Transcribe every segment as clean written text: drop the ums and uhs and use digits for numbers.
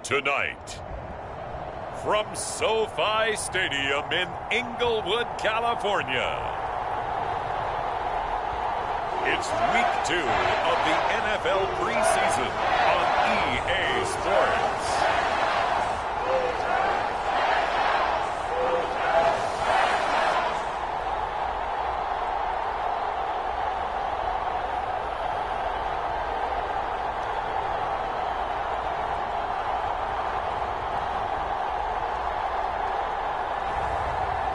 Tonight, from SoFi Stadium in Inglewood, California, it's Week 2 of the NFL preseason on EA Sports.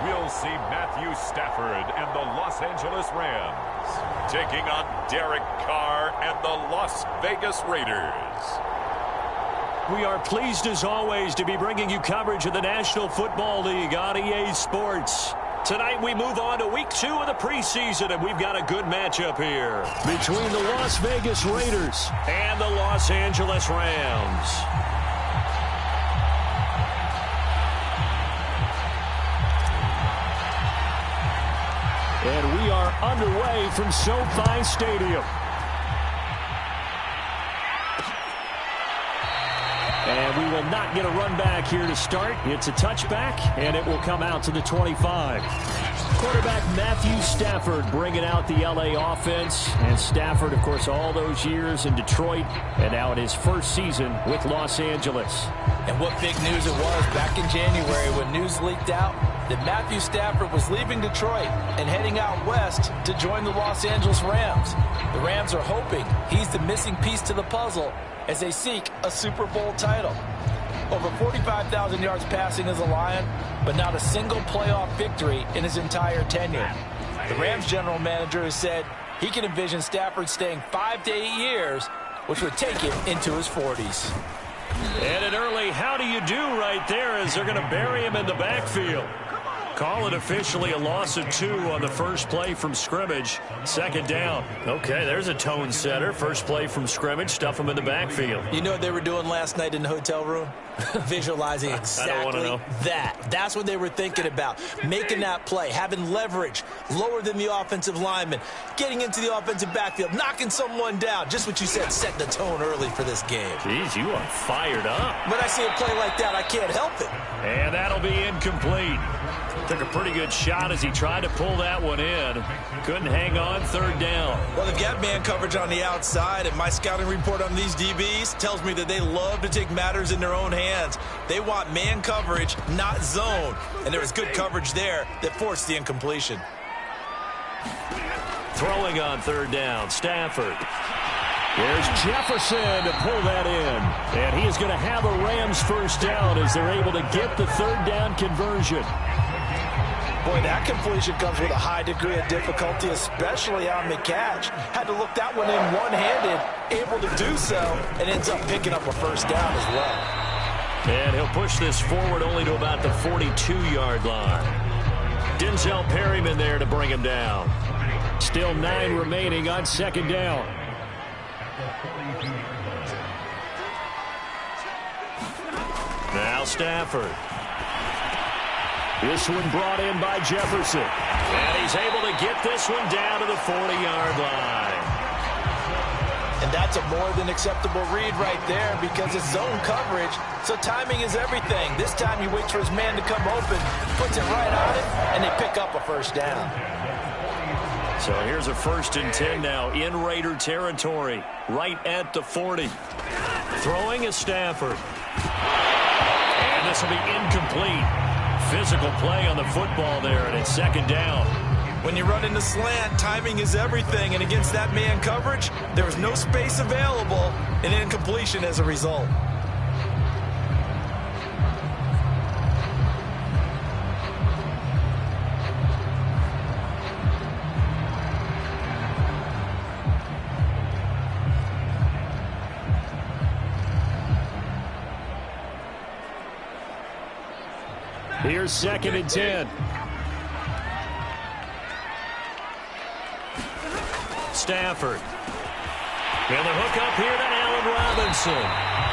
We'll see Matthew Stafford and the Los Angeles Rams taking on Derek Carr and the Las Vegas Raiders. We are pleased as always to be bringing you coverage of the National Football League on EA Sports. Tonight we move on to Week 2 of the preseason, and we've got a good matchup here between the Las Vegas Raiders and the Los Angeles Rams. And we are underway from SoFi Stadium. And we will not get a run back here to start. It's a touchback, and it will come out to the 25. Quarterback Matthew Stafford bringing out the LA offense. And Stafford, of course, all those years in Detroit, and now in his first season with Los Angeles. And what big news it was back in January when news leaked out that Matthew Stafford was leaving Detroit and heading out west to join the Los Angeles Rams. The Rams are hoping he's the missing piece to the puzzle as they seek a Super Bowl title. Over 45,000 yards passing as a Lion, but not a single playoff victory in his entire tenure. The Rams general manager has said he can envision Stafford staying 5 to 8 years, which would take him into his 40s. And an early how do you do right there as they're going to bury him in the backfield. Call it officially a loss of 2 on the first play from scrimmage. Second down. Okay, there's a tone setter. First play from scrimmage, stuff him in the backfield. You know what they were doing last night in the hotel room? Visualizing exactly that. That's what they were thinking about. Making that play, having leverage, lower than the offensive lineman, getting into the offensive backfield, knocking someone down. Just what you said, set the tone early for this game. Jeez, you are fired up. When I see a play like that, I can't help it. And that'll be incomplete. Took a pretty good shot as he tried to pull that one in. Couldn't hang on. Third down. Well, they've got man coverage on the outside, and my scouting report on these DBs tells me that they love to take matters in their own hands. They want man coverage, not zone. And there was good coverage there that forced the incompletion. Throwing on third down, Stafford. There's Jefferson to pull that in. And he is going to have a Rams first down as they're able to get the third down conversion. Boy, that completion comes with a high degree of difficulty, especially on the catch. Had to look that one in one-handed, able to do so, and ends up picking up a first down as well. And he'll push this forward only to about the 42-yard line. Denzel Perryman there to bring him down. Still 9 remaining on second down. Now Stafford. This one brought in by Jefferson. And he's able to get this one down to the 40-yard line. And that's a more than acceptable read right there because it's zone coverage, so timing is everything. This time he waits for his man to come open, puts it right on it, and they pick up a first down. So here's a 1st and 10 now in Raider territory, right at the 40. Throwing is Stafford. And this will be incomplete. Physical play on the football there, and it's second down. When you run in the slant, timing is everything, and against that man coverage, there was no space available, and incompletion as a result. Here's 2nd and 10. Stafford. And the hook up here to Allen Robinson.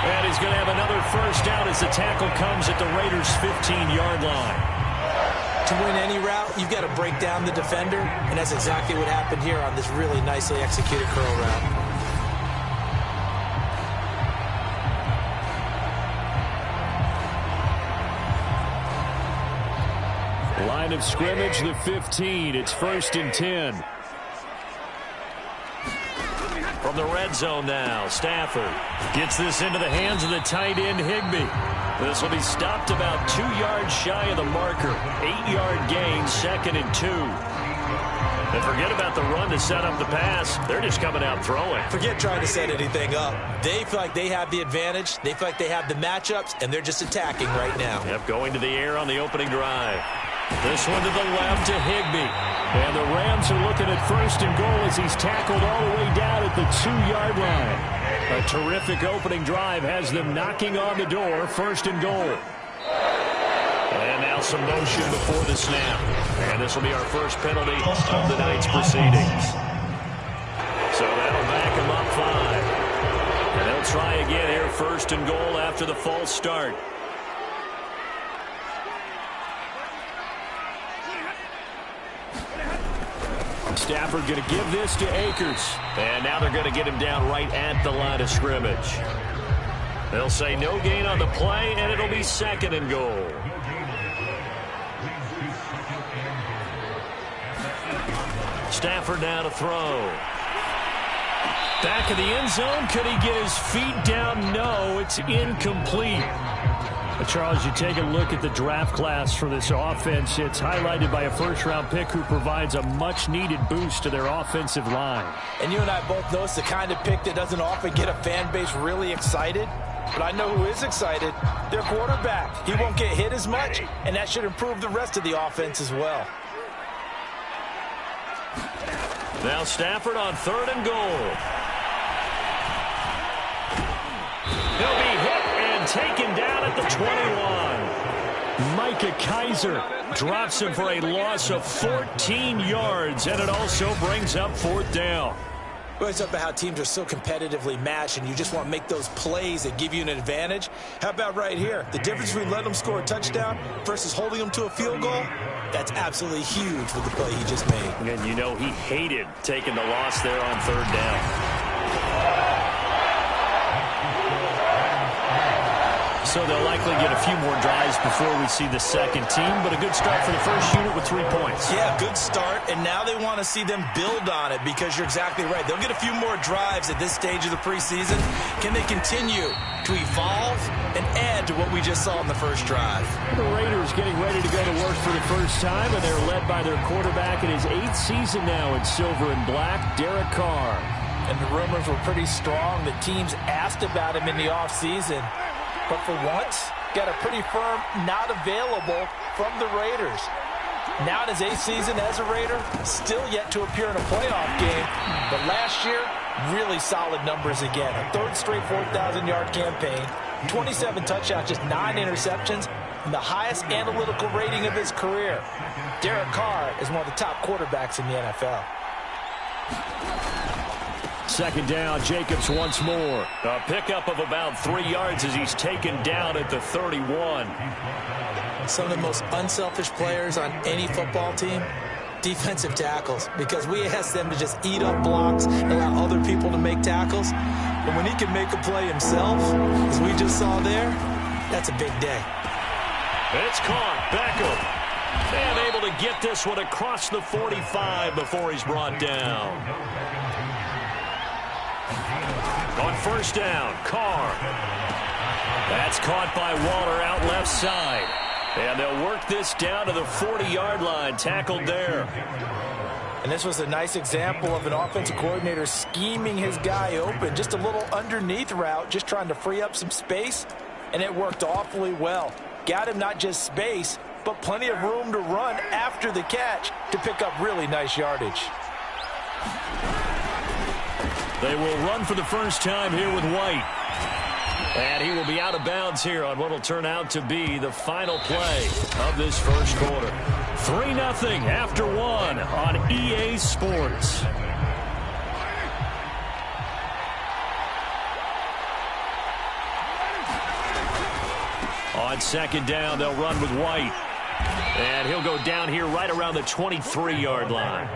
And he's going to have another first down as the tackle comes at the Raiders' 15-yard line. To win any route, you've got to break down the defender, and that's exactly what happened here on this really nicely executed curl route. Line of scrimmage, the 15. It's 1st and 10. From the red zone now, Stafford gets this into the hands of the tight end, Higbee. This will be stopped about 2 yards shy of the marker. 8-yard gain, 2nd and 2. And forget about the run to set up the pass. They're just coming out throwing. Forget trying to set anything up. They feel like they have the advantage. They feel like they have the matchups, and they're just attacking right now. Yep, going to the air on the opening drive. This one to the left to Higbee. And the Rams are looking at 1st and goal as he's tackled all the way down at the 2-yard line. A terrific opening drive has them knocking on the door. 1st and goal. And now some motion before the snap. And this will be our first penalty of the night's proceedings. So that'll back him up 5. And they'll try again here, 1st and goal after the false start. Stafford going to give this to Akers. And now they're going to get him down right at the line of scrimmage. They'll say no gain on the play, and it'll be 2nd and goal. Stafford now to throw. Back of the end zone. Could he get his feet down? No, it's incomplete. Charles, you take a look at the draft class for this offense. It's highlighted by a first-round pick who provides a much-needed boost to their offensive line. And you and I both know it's the kind of pick that doesn't often get a fan base really excited. But I know who is excited. Their quarterback. He won't get hit as much, and that should improve the rest of the offense as well. Now Stafford on 3rd and goal. He'll be hit and taken down at the 21. Micah Kiser drops him for a loss of 14 yards, and it also brings up 4th down. We always talk about how teams are so competitively matched, and you just want to make those plays that give you an advantage. How about right here? The difference between letting them score a touchdown versus holding them to a field goal, that's absolutely huge with the play he just made. And you know he hated taking the loss there on 3rd down. So they'll likely get a few more drives before we see the second team, but a good start for the first unit with 3 points. Yeah, good start, and now they want to see them build on it because you're exactly right. They'll get a few more drives at this stage of the preseason. Can they continue to evolve and add to what we just saw in the first drive? The Raiders getting ready to go to work for the first time, and they're led by their quarterback in his 8th season now in silver and black, Derek Carr. And the rumors were pretty strong that teams asked about him in the offseason. But for once, got a pretty firm not available from the Raiders. Now in his 8th season as a Raider, still yet to appear in a playoff game. But last year, really solid numbers again. A 3rd straight 4,000-yard campaign, 27 touchdowns, just 9 interceptions, and the highest analytical rating of his career. Derek Carr is one of the top quarterbacks in the NFL. 2nd down, Jacobs once more. A pickup of about 3 yards as he's taken down at the 31. Some of the most unselfish players on any football team, defensive tackles, because we ask them to just eat up blocks and allow other people to make tackles. But when he can make a play himself, as we just saw there, that's a big day. It's caught. Beckham. And able to get this one across the 45 before he's brought down. On 1st down, Carr. That's caught by Waller out left side. And they'll work this down to the 40-yard line, tackled there. And this was a nice example of an offensive coordinator scheming his guy open. Just a little underneath route, just trying to free up some space. And it worked awfully well. Got him not just space, but plenty of room to run after the catch to pick up really nice yardage. They will run for the first time here with White. And he will be out of bounds here on what will turn out to be the final play of this first quarter. 3-0 after 1 on EA Sports. On 2nd down, they'll run with White. And he'll go down here right around the 23-yard line.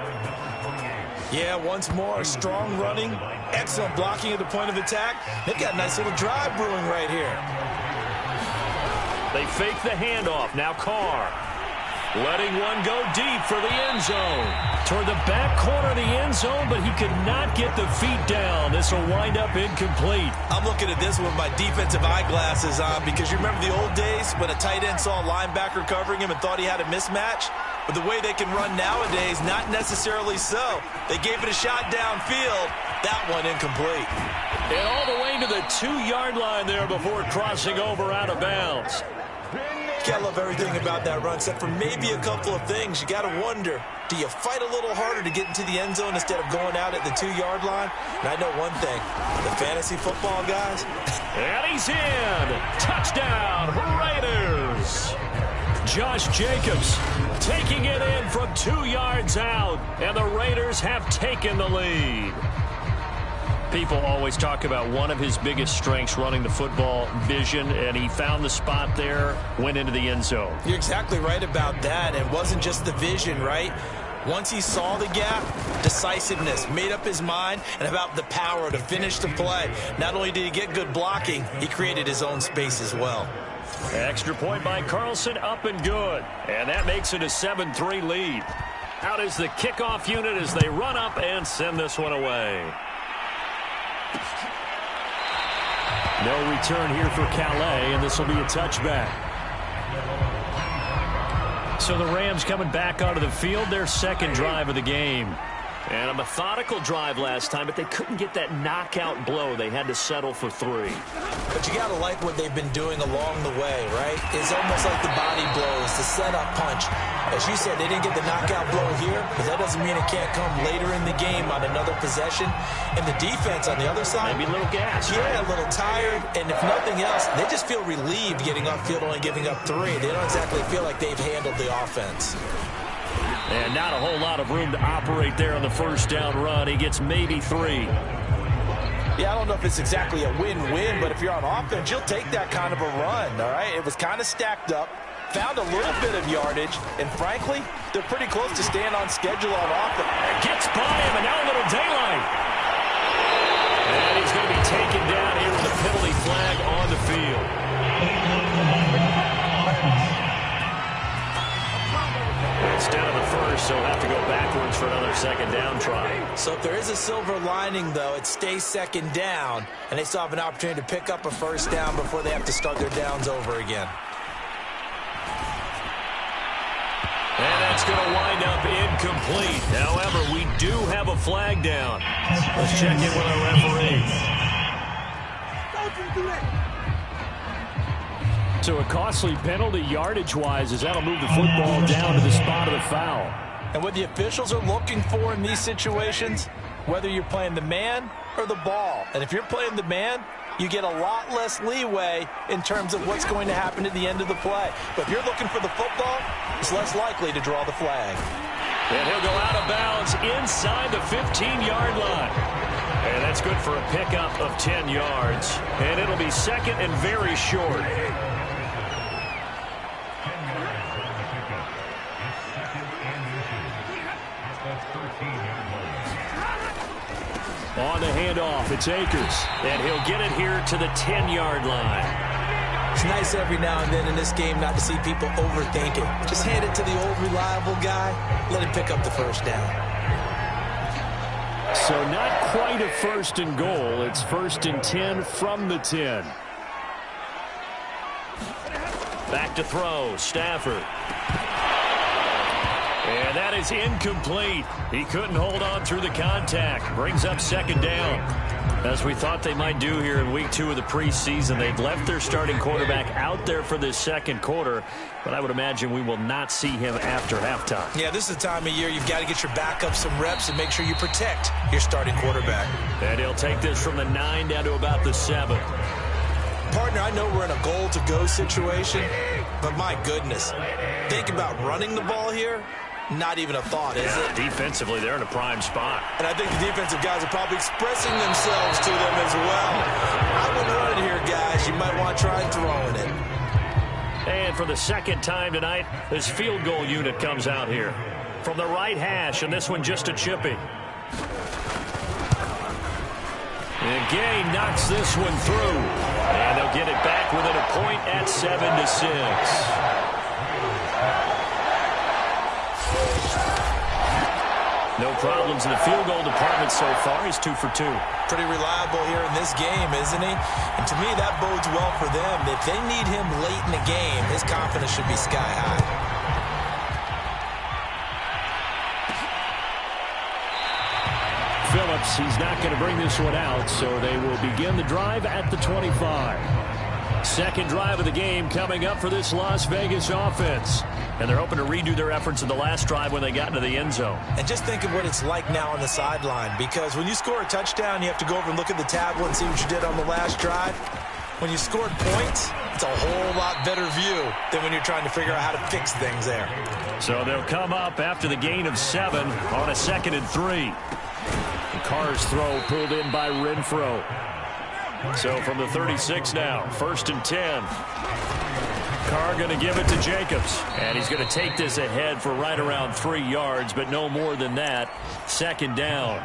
Yeah, once more, strong running, excellent blocking at the point of attack. They've got a nice little drive brewing right here. They fake the handoff. Now Carr. letting one go deep for the end zone. Toward the back corner of the end zone, but he could not get the feet down. This will wind up incomplete. I'm looking at this with my defensive eyeglasses on because you remember the old days when a tight end saw a linebacker covering him and thought he had a mismatch? But the way they can run nowadays, not necessarily so. They gave it a shot downfield. That one incomplete. And all the way to the 2-yard line there before crossing over out of bounds. You gotta love everything about that run, except for maybe a couple of things. You gotta wonder, do you fight a little harder to get into the end zone instead of going out at the 2-yard line? And I know one thing, the fantasy football guys. And he's in. Touchdown, Raiders. Josh Jacobs taking it in from 2 yards out, and the Raiders have taken the lead. People always talk about one of his biggest strengths, running the football, vision, and he found the spot there, went into the end zone. You're exactly right about that. It wasn't just the vision, right? Once he saw the gap, decisiveness, made up his mind, and about the power to finish the play. Not only did he get good blocking, he created his own space as well. Extra point by Carlson, up and good. And that makes it a 7-3 lead. Out is the kickoff unit as they run up and send this one away. No return here for Calais, and this will be a touchback. So the Rams coming back onto the field, their second drive of the game. And a methodical drive last time, but they couldn't get that knockout blow. They had to settle for 3. But you got to like what they've been doing along the way, right? It's almost like the body blows, the setup punch. As you said, they didn't get the knockout blow here, but that doesn't mean it can't come later in the game on another possession. And the defense on the other side, maybe a little gas. Yeah, a little tired. And if nothing else, they just feel relieved getting upfield, only giving up 3. They don't exactly feel like they've handled the offense. And not a whole lot of room to operate there on the first down run. He gets maybe 3. Yeah, I don't know if it's exactly a win-win, but if you're on offense, you'll take that kind of a run, all right? It was kind of stacked up, found a little bit of yardage, and frankly, they're pretty close to staying on schedule on offense. Gets by him, and now a little daylight. And he's going to be taken down here with a penalty flag on the field. Instead of the first, so he'll have to go backwards for another second down try. So if there is a silver lining, though, it stays second down, and they still have an opportunity to pick up a first down before they have to start their downs over again. And that's going to wind up incomplete. However, we do have a flag down. Let's check in with our referee. So a costly penalty yardage-wise as that'll move the football down to the spot of the foul. And what the officials are looking for in these situations, whether you're playing the man or the ball. And if you're playing the man, you get a lot less leeway in terms of what's going to happen at the end of the play. But if you're looking for the football, it's less likely to draw the flag. And he'll go out of bounds inside the 15-yard line. And that's good for a pickup of 10 yards. And it'll be second and very short. On the handoff, it's Akers. And he'll get it here to the 10-yard line. It's nice every now and then in this game not to see people overthink it. Just hand it to the old reliable guy. Let him pick up the first down. So not quite a first and goal. It's first and 10 from the 10. Back to throw, Stafford. And that is incomplete. He couldn't hold on through the contact. Brings up second down. As we thought they might do here in week 2 of the preseason, they've left their starting quarterback out there for this second quarter, but I would imagine we will not see him after halftime. Yeah, this is the time of year you've got to get your backup some reps and make sure you protect your starting quarterback. And he'll take this from the 9 down to about the 7. Partner, I know we're in a goal-to-go situation, but my goodness, think about running the ball here. Not even a thought, is it? Defensively, they're in a prime spot. And I think the defensive guys are probably expressing themselves to them as well. I wouldn't run it here, guys. You might want to try throwing it. And for the second time tonight, this field goal unit comes out here. From the right hash, and this one just a chippy. And Gay knocks this one through. And they'll get it back within a point at 7-6. No problems in the field goal department so far. He's 2 for 2. Pretty reliable here in this game, isn't he? And to me, that bodes well for them. If they need him late in the game, his confidence should be sky high. Phillips, he's not going to bring this one out, so they will begin the drive at the 25. Second drive of the game coming up for this Las Vegas offense. And they're hoping to redo their efforts in the last drive when they got into the end zone. And just think of what it's like now on the sideline, because when you score a touchdown, you have to go over and look at the tablet and see what you did on the last drive. When you scored points, it's a whole lot better view than when you're trying to figure out how to fix things there. So they'll come up after the gain of 7 on a 2nd and 3. The Carr's throw pulled in by Renfro. So from the 36 now, 1st and 10. Carr going to give it to Jacobs. And he's going to take this ahead for right around 3 yards, but no more than that. 2nd down.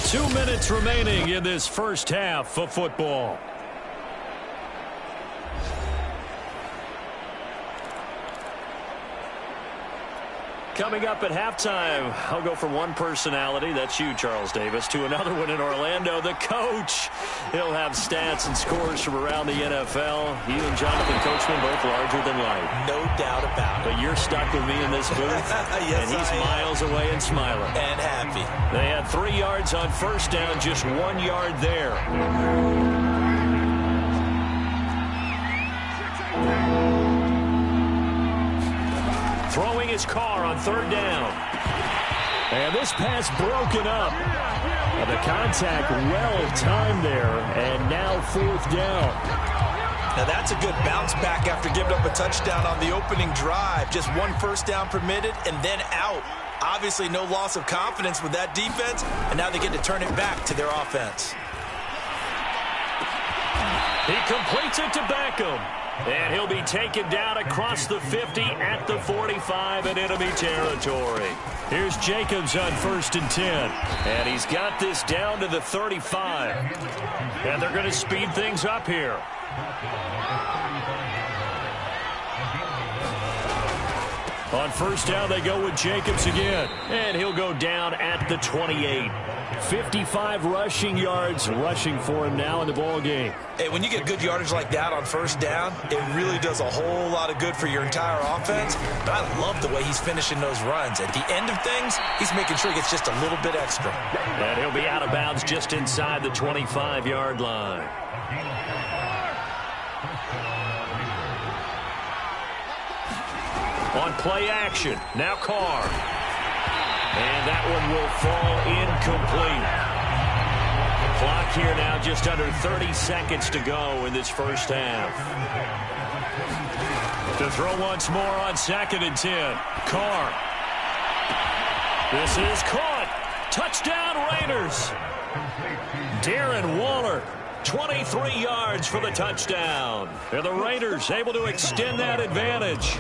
Two minutes remaining in this first half of football. Coming up at halftime, I'll go from one personality, that's you, Charles Davis, to another one in Orlando, the coach. He'll have stats and scores from around the NFL. You and Jonathan Coachman both larger than life. No doubt about it. But you're stuck with me in this booth, yes, and he's miles away and smiling. And happy. They had 3 yards on first down, just 1 yard there. Throwing his Carr on 3rd down. And this pass broken up. The contact well timed there. And now 4th down. Now that's a good bounce back after giving up a touchdown on the opening drive. Just 1 first down permitted and then out. Obviously no loss of confidence with that defense. And now they get to turn it back to their offense. He completes it to Beckham. And he'll be taken down across the 50 at the 45 in enemy territory. Here's Jacobs on 1st and 10. And he's got this down to the 35. And they're going to speed things up here. On 1st down, they go with Jacobs again. And he'll go down at the 28. 55 rushing yards rushing for him now in the ball game. Hey, when you get good yardage like that on 1st down, it really does a whole lot of good for your entire offense. But I love the way he's finishing those runs. At the end of things, he's making sure he gets just a little bit extra. And he'll be out of bounds just inside the 25-yard line. On play action, now Carr. And that one will fall incomplete. Clock here now just under 30 seconds to go in this first half. To throw once more on 2nd and 10. Carr. This is caught. Touchdown Raiders. Darren Waller. 23 yards for the touchdown. And the Raiders able to extend that advantage.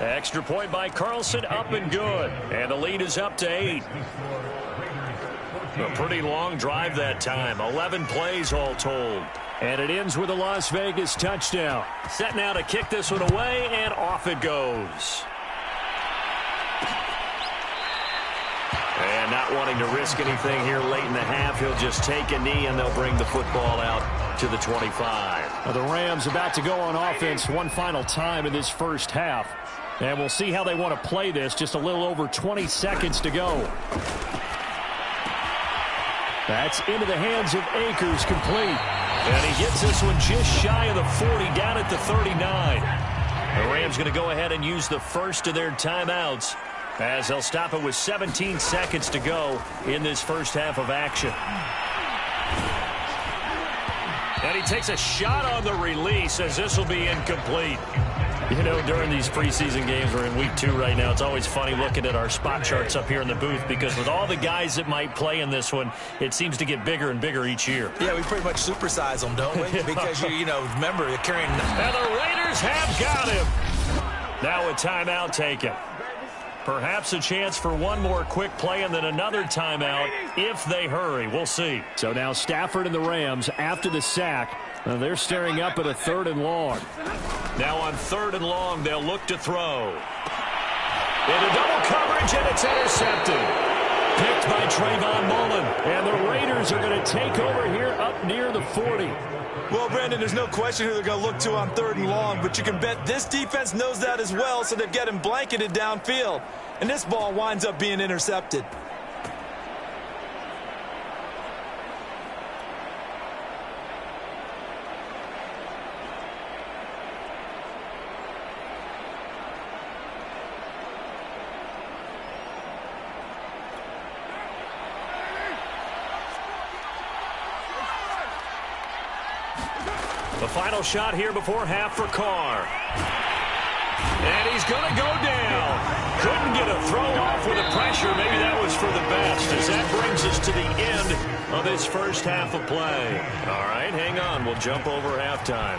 Extra point by Carlson, up and good. And the lead is up to 8. A pretty long drive that time. 11 plays all told. And it ends with a Las Vegas touchdown. Set now to kick this one away, and off it goes. And not wanting to risk anything here late in the half, he'll just take a knee, and they'll bring the football out to the 25. Now the Rams about to go on offense one final time in this first half. And we'll see how they want to play this. Just a little over 20 seconds to go. That's into the hands of Akers, complete. And he gets this one just shy of the 40, down at the 39. The Rams going to go ahead and use the first of their timeouts, as they'll stop it with 17 seconds to go in this first half of action. And he takes a shot on the release, as this will be incomplete. You know, during these preseason games, we're in week 2 right now, it's always funny looking at our spot charts up here in the booth, because with all the guys that might play in this one, it seems to get bigger and bigger each year. Yeah, we pretty much supersize them, don't we? Because, you know, remember, you're carrying... And the Raiders have got him. Now a timeout taken. Perhaps a chance for one more quick play and then another timeout if they hurry. We'll see. So now Stafford and the Rams after the sack. They're staring up at a 3rd and long. Now on 3rd and long, they'll look to throw. Into double coverage, and it's intercepted. Picked by Trayvon Mullen. And the Raiders are going to take over here up near the 40. Well, Brandon, there's no question who they're going to look to on 3rd and long, but you can bet this defense knows that as well, so they've got him blanketed downfield. And this ball winds up being intercepted. The final shot here before half for Carr. And he's going to go down. Couldn't get a throw off with the pressure. Maybe that was for the best, as that brings us to the end of this first half of play. All right, hang on. We'll jump over halftime.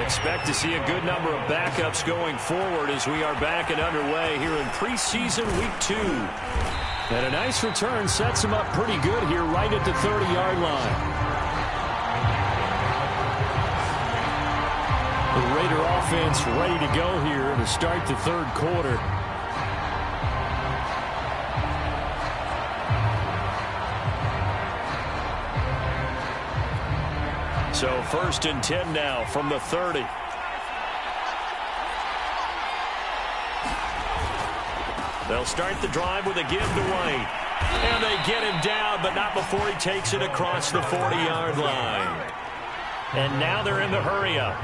Expect to see a good number of backups going forward as we are back and underway here in preseason week 2. And a nice return sets him up pretty good here right at the 30-yard line. The Raider offense ready to go here to start the 3rd quarter. So 1st and 10 now from the 30. They'll start the drive with a give to White. And they get him down, but not before he takes it across the 40-yard line. And now they're in the hurry-up.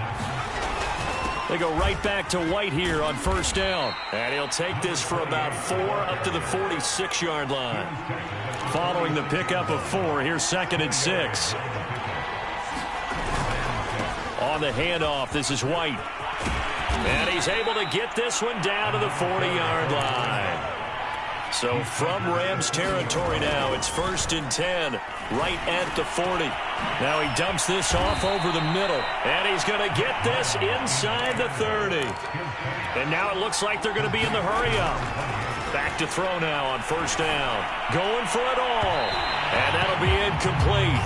They go right back to White here on 1st down. And he'll take this for about 4 up to the 46-yard line. Following the pickup of 4, here's 2nd and 6. On the handoff, this is White. And he's able to get this one down to the 40-yard line. So from Rams territory now, it's 1st and 10, right at the 40. Now he dumps this off over the middle, and he's going to get this inside the 30. And now it looks like they're going to be in the hurry-up. Back to throw now on 1st down. Going for it all, and that'll be incomplete.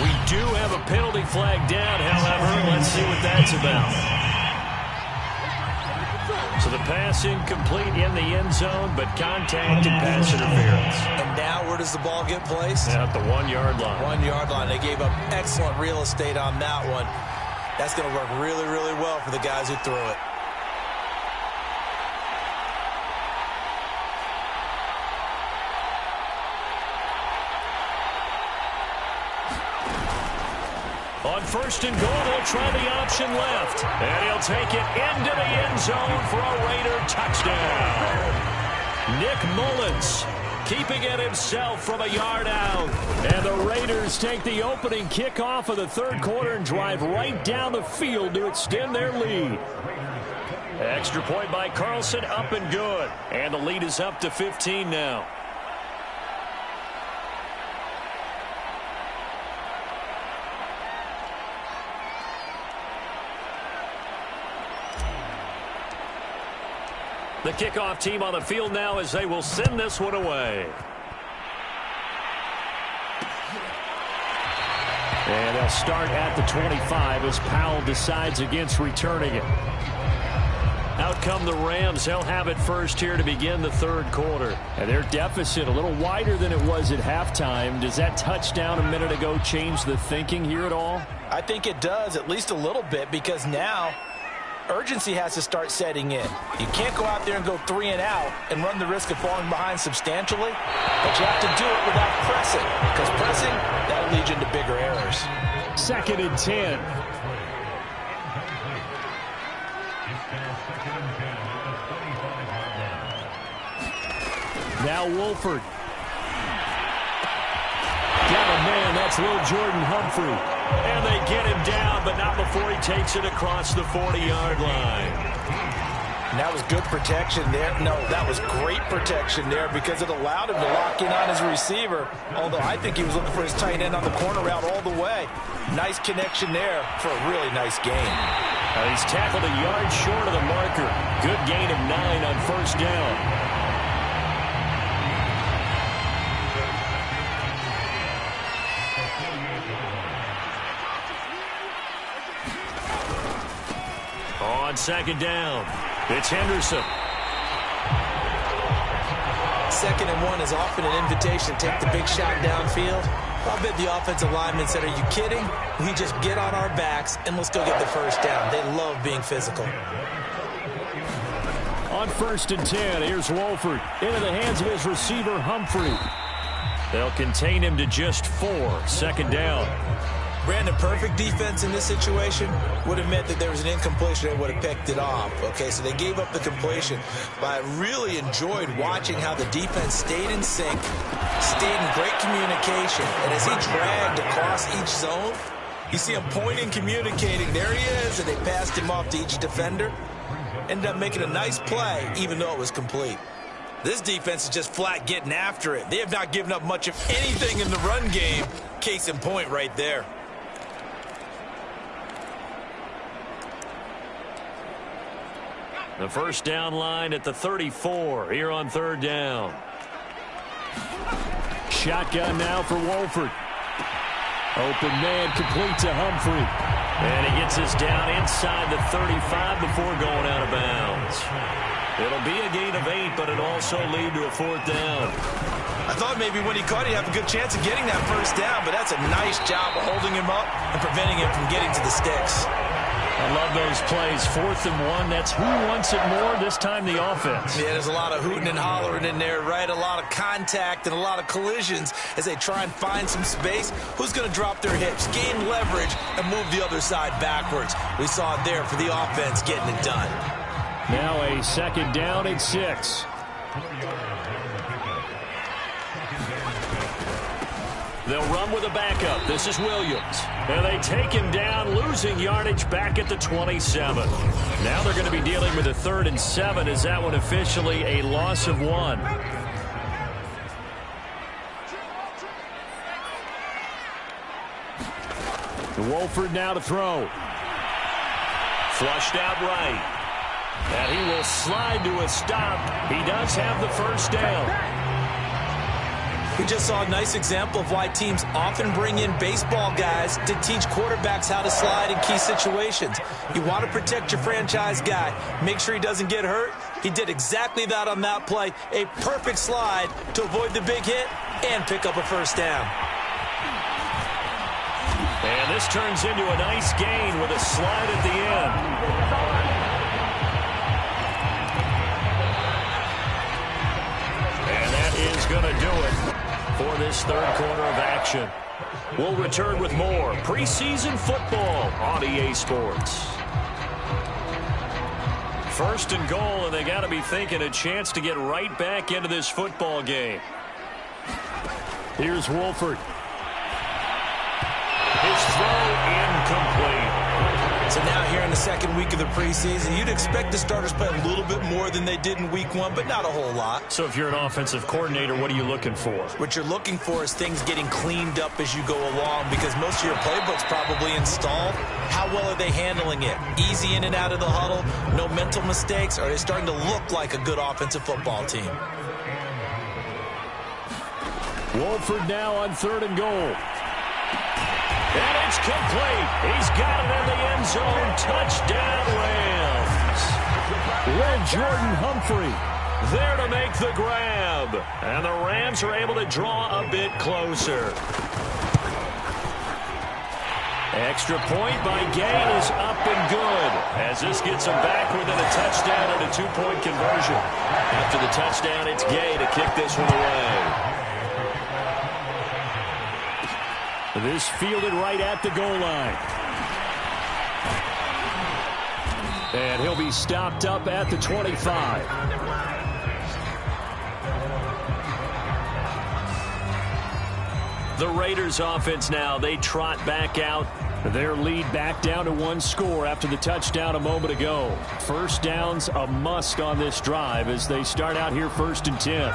We do have a penalty flag down, however. Let's see what that's about. So the pass incomplete in the end zone, but contact and pass interference. And now where does the ball get placed? At the 1-yard line. 1-yard line. They gave up excellent real estate on that one. That's going to work really, really well for the guys who threw it. On 1st and goal, they'll try the option left. And he'll take it into the end zone for a Raider touchdown. Nick Mullins keeping it himself from a yard out. And the Raiders take the opening kickoff of the 3rd quarter and drive right down the field to extend their lead. Extra point by Carlson, up and good. And the lead is up to 15 now. The kickoff team on the field now as they will send this one away. And they'll start at the 25 as Powell decides against returning it. Out come the Rams. They'll have it first here to begin the 3rd quarter. And their deficit a little wider than it was at halftime. Does that touchdown a minute ago change the thinking here at all? I think it does, at least a little bit, because now urgency has to start setting in. You can't go out there and go 3 and out and run the risk of falling behind substantially, but you have to do it without pressing, because pressing, that'll lead you into bigger errors. 2nd and 10. Now Wolford. Got a man, that's Lil Jordan Humphrey. And they get him down, but not before he takes it across the 40-yard line. And that was good protection there. No, that was great protection there because it allowed him to lock in on his receiver, although I think he was looking for his tight end on the corner route all the way. Nice connection there for a really nice game. He's tackled a yard short of the marker. Good gain of 9 on first down. On second down, it's Henderson. 2nd and 1 is often an invitation to take the big shot downfield. I'll bet the offensive linemen said, are you kidding? We just get on our backs and let's go get the first down. They love being physical. On 1st and 10, here's Wolford into the hands of his receiver, Humphrey. They'll contain him to just 4. 2nd down. Brandon, perfect defense in this situation would have meant that there was an incompletion and would have picked it off. Okay, so they gave up the completion. But I really enjoyed watching how the defense stayed in sync, stayed in great communication. And as he dragged across each zone, you see him pointing, communicating. There he is, and they passed him off to each defender. Ended up making a nice play, even though it was complete. This defense is just flat getting after it. They have not given up much of anything in the run game. Case in point right there. The first down line at the 34 here on 3rd down. Shotgun now for Wolford. Open man complete to Humphrey. And he gets us down inside the 35 before going out of bounds. It'll be a gain of 8, but it'll also lead to a 4th down. I thought maybe when he caught it, he'd have a good chance of getting that first down, but that's a nice job of holding him up and preventing him from getting to the sticks. I love those plays. 4th and 1. That's who wants it more, this time the offense. Yeah, there's a lot of hooting and hollering in there, right? A lot of contact and a lot of collisions as they try and find some space. Who's going to drop their hips, gain leverage, and move the other side backwards? We saw it there for the offense getting it done. Now a 2nd down and 6. They'll run with a backup. This is Williams. And they take him down, losing yardage back at the 27. Now they're going to be dealing with a 3rd and 7. Is that one officially a loss of 1? Wolford now to throw. Flushed out right. And he will slide to a stop. He does have the first down. We just saw a nice example of why teams often bring in baseball guys to teach quarterbacks how to slide in key situations. You want to protect your franchise guy. Make sure he doesn't get hurt. He did exactly that on that play. A perfect slide to avoid the big hit and pick up a first down. And this turns into a nice gain with a slide at the end. Is going to do it for this 3rd quarter of action. We'll return with more preseason football on EA Sports. 1st and goal, and they got to be thinking a chance to get right back into this football game. Here's Wolford. His throw incomplete. So now here in the 2nd week of the preseason, you'd expect the starters to play a little bit more than they did in week 1, but not a whole lot. So if you're an offensive coordinator, what are you looking for? What you're looking for is things getting cleaned up as you go along, because most of your playbook's probably installed. How well are they handling it? Easy in and out of the huddle, no mental mistakes, or are they starting to look like a good offensive football team? Wolford now on 3rd and goal. And it's complete. He's got it in the end zone. Touchdown, Rams. Red Jordan Humphrey there to make the grab. And the Rams are able to draw a bit closer. Extra point by Gay is up and good, as this gets them back within a touchdown and a 2-point conversion. After the touchdown, it's Gay to kick this one away. This fielded right at the goal line. And he'll be stopped up at the 25. The Raiders offense now, they trot back out. Their lead back down to 1 score after the touchdown a moment ago. First down's a must on this drive as they start out here 1st and 10.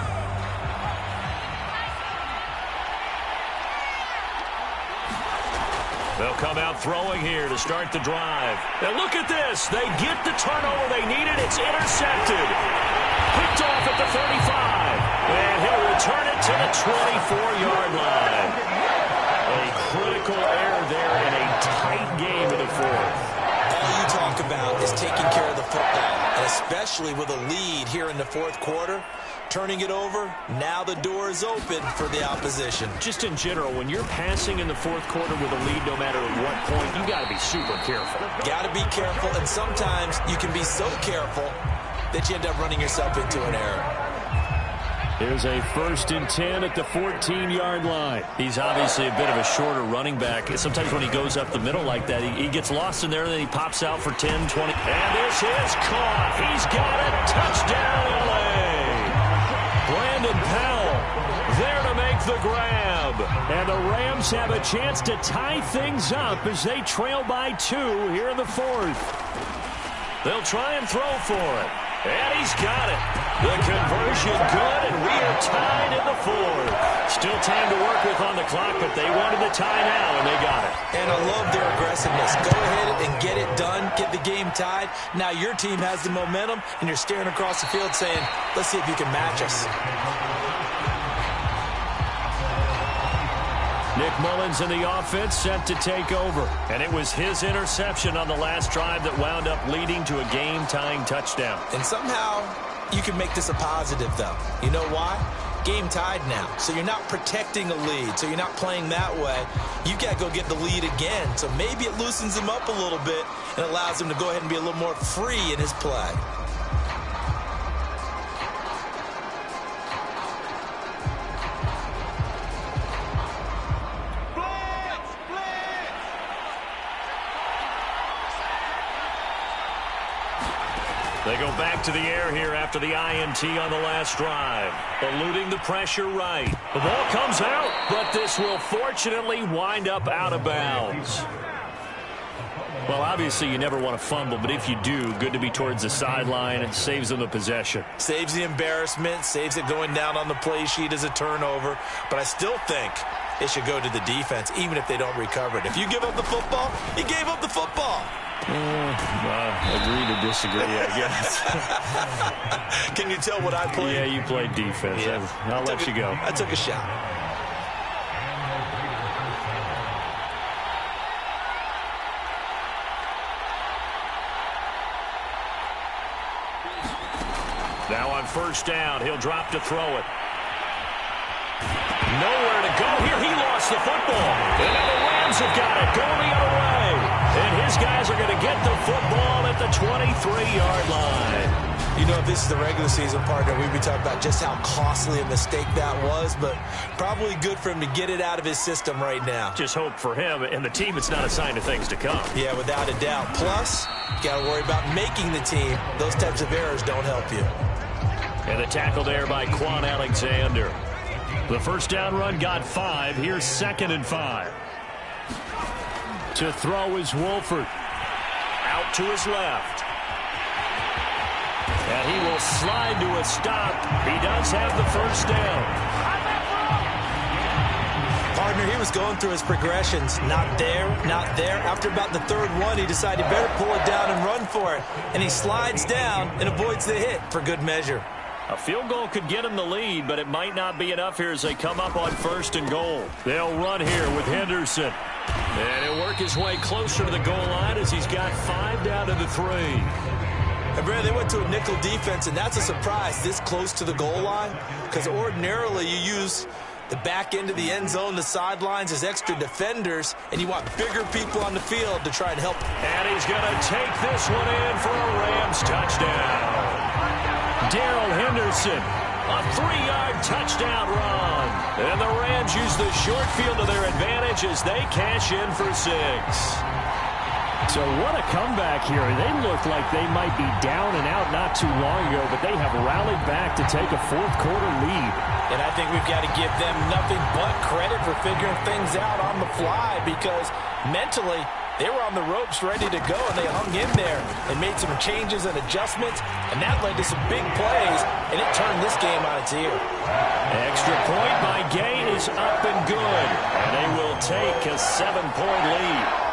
They'll come out throwing here to start the drive. And look at this. They get the turnover they needed. It's intercepted. Picked off at the 35. And he'll return it to the 24-yard line. A critical error there in a tight game in the fourth. All you talk about is taking care of the football, and especially with a lead here in the fourth quarter. Turning it over, now the door is open for the opposition. Just in general, when you're passing in the fourth quarter with a lead, no matter at what point, you got to be super careful. Got to be careful, and sometimes you can be so careful that you end up running yourself into an error. Here's a 1st and 10 at the 14-yard line. He's obviously a bit of a shorter running back. Sometimes when he goes up the middle like that, he gets lost in there, and then he pops out for 10, 20. And this is caught. He's got a touchdown, LA. Brandon Powell there to make the grab. And the Rams have a chance to tie things up as they trail by 2 here in the fourth. They'll try and throw for it. And he's got it. The conversion good, and we are tied in the fourth. Still time to work with on the clock, but they wanted the tie now, and they got it. And I love their aggressiveness. Go ahead and get it done. Get the game tied. Now your team has the momentum, and you're staring across the field saying, let's see if you can match us. Nick Mullins in the offense set to take over. And it was his interception on the last drive that wound up leading to a game-tying touchdown. And somehow you can make this a positive, though. You know why? Game tied now. So you're not protecting a lead. So you're not playing that way. You got to go get the lead again. So maybe it loosens him up a little bit and allows him to go ahead and be a little more free in his play. They go back to the air here after the INT on the last drive. Eluding the pressure right. The ball comes out, but this will fortunately wind up out of bounds. Well, obviously you never want to fumble, but if you do, good to be towards the sideline. It saves them the possession. Saves the embarrassment, saves it going down on the play sheet as a turnover. But I still think it should go to the defense, even if they don't recover it. If you give up the football, you gave up the football. Agree to disagree, I guess. Can you tell what I played? Yeah, you played defense. Yeah. I'll let you go. I took a shot. Now on 1st down, he'll drop to throw it. Nowhere to go here. He lost the football. And now the Rams have got it. Going the other way. And his guys are going to get the football at the 23-yard line. You know, if this is the regular season, partner, we'd be talking about just how costly a mistake that was, but probably good for him to get it out of his system right now. Just hope for him and the team it's not a sign of things to come. Yeah, without a doubt. Plus, you got to worry about making the team. Those types of errors don't help you. And the tackle there by Quan Alexander. The 1st down run got 5. Here's 2nd and 5. To throw is Wolford. Out to his left. And he will slide to a stop. He does have the 1st down. Partner, he was going through his progressions. Not there, not there. After about the 3rd one, he decided he better pull it down and run for it. And he slides down and avoids the hit for good measure. A field goal could get him the lead, but it might not be enough here as they come up on 1st and goal. They'll run here with Henderson. And he'll work his way closer to the goal line as he's got 5 down to the 3. And Brad, they went to a nickel defense, and that's a surprise this close to the goal line, because ordinarily you use the back end of the end zone, the sidelines as extra defenders, and you want bigger people on the field to try and help. And he's going to take this one in for a Rams touchdown. Darrell Henderson, a 3-yard touchdown run. And the Rams use the short field to their advantage as they cash in for 6. So what a comeback here. They look like they might be down and out not too long ago, but they have rallied back to take a 4th quarter lead. And I think we've got to give them nothing but credit for figuring things out on the fly, because mentally They were on the ropes ready to go, and they hung in there and made some changes and adjustments, and that led to some big plays, and it turned this game on its ear. Extra point by Gain is up and good, and they will take a 7-point lead.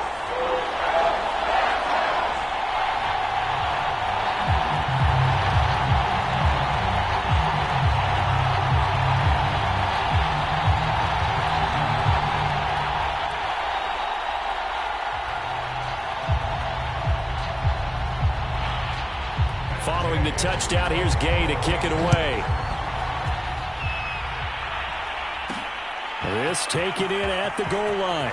Following the touchdown, here's Gay to kick it away. This taken in at the goal line.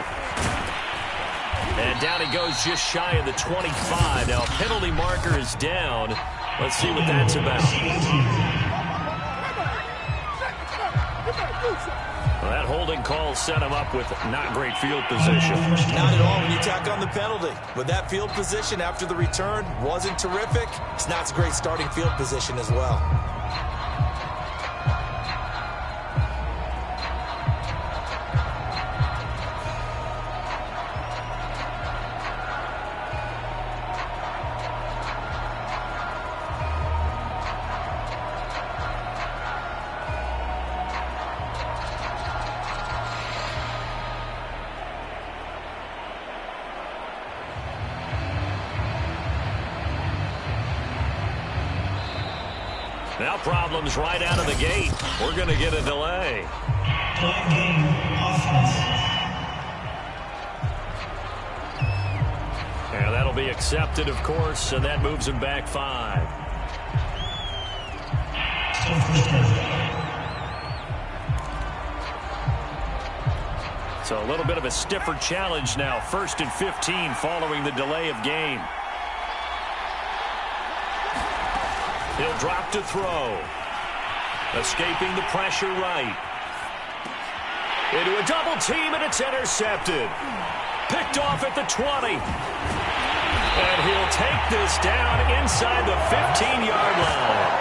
And down he goes just shy of the 25. Now, penalty marker is down. Let's see what that's about. Well, that holding call set him up with not great field position. Not at all when you tack on the penalty. With that field position after the return wasn't terrific, it's not a great starting field position as well. Now problems right out of the gate. We're going to get a delay. And that'll be accepted, of course, and that moves him back 5. So a little bit of a stiffer challenge now. 1st and 15 following the delay of game. He'll drop to throw. Escaping the pressure right. Into a double team, and it's intercepted. Picked off at the 20. And he'll take this down inside the 15-yard line.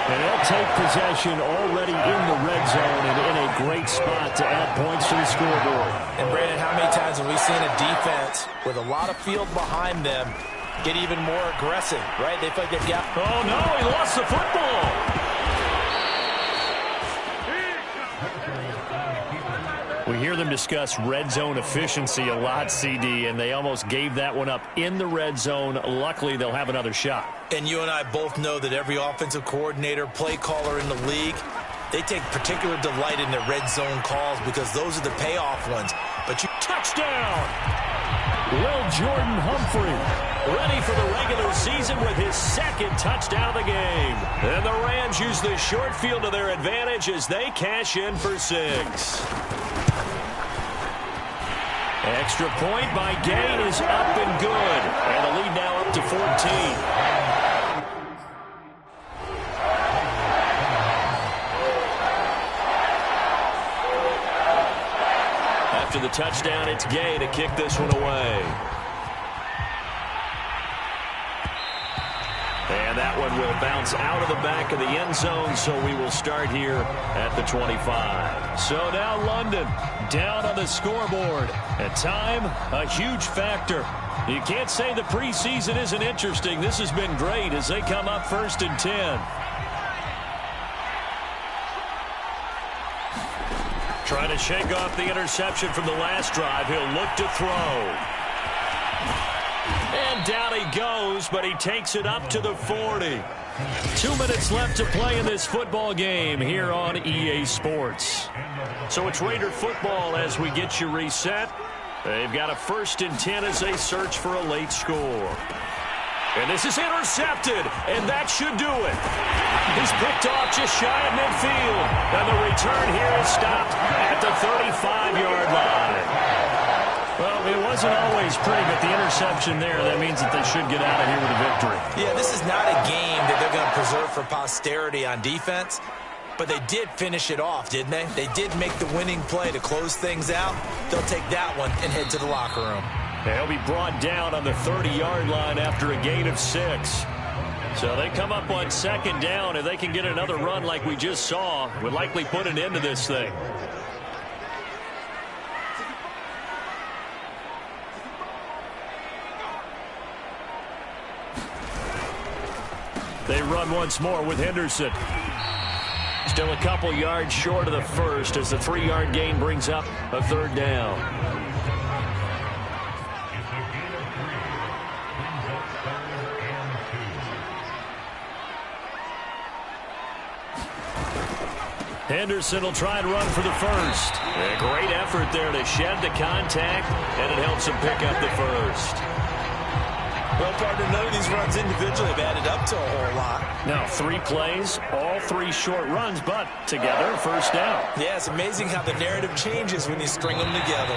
And they'll take possession already in the red zone and in a great spot to add points to the scoreboard. And, Brandon, how many times have we seen a defense with a lot of field behind them get even more aggressive, right? They feel like they've got... Oh, no, he lost the football. We hear them discuss red zone efficiency a lot, CD, and they almost gave that one up in the red zone. Luckily, they'll have another shot. And you and I both know that every offensive coordinator, play caller in the league, they take particular delight in their red zone calls because those are the payoff ones. But you... Touchdown! Will Jordan Humphrey ready for the regular season with his 2nd touchdown of the game. And the Rams use the short field to their advantage as they cash in for 6. Extra point by Gain is up and good. And the lead now up to 14. After the touchdown, it's Gay to kick this one away. And that one will bounce out of the back of the end zone, so we will start here at the 25. So now London down on the scoreboard. And time, a huge factor. You can't say the preseason isn't interesting. This has been great as they come up 1st and 10. Trying to shake off the interception from the last drive. He'll look to throw. And down he goes, but he takes it up to the 40. 2 minutes left to play in this football game here on EA Sports. So it's Raider football as we get you reset. They've got a 1st and 10 as they search for a late score. And this is intercepted, and that should do it. He's picked off just shy of midfield. And the return here is stopped at the 35-yard line. Well, it wasn't always pretty, but the interception there, that means that they should get out of here with a victory. Yeah, this is not a game that they're going to preserve for posterity on defense, but they did finish it off, didn't they? They did make the winning play to close things out. They'll take that one and head to the locker room. They'll be brought down on the 30-yard line after a gain of 6. So they come up on 2nd down. If they can get another run like we just saw, would likely put an end to this thing. They run once more with Henderson. Still a couple yards short of the first as the 3-yard gain brings up a third down. Henderson will try and run for the first. A great effort there to shed the contact, and it helps him pick up the first. Well, partner, none of these runs individually have added up to a whole lot. Now 3 plays, all 3 short runs, but together, first down. Yeah, it's amazing how the narrative changes when you string them together.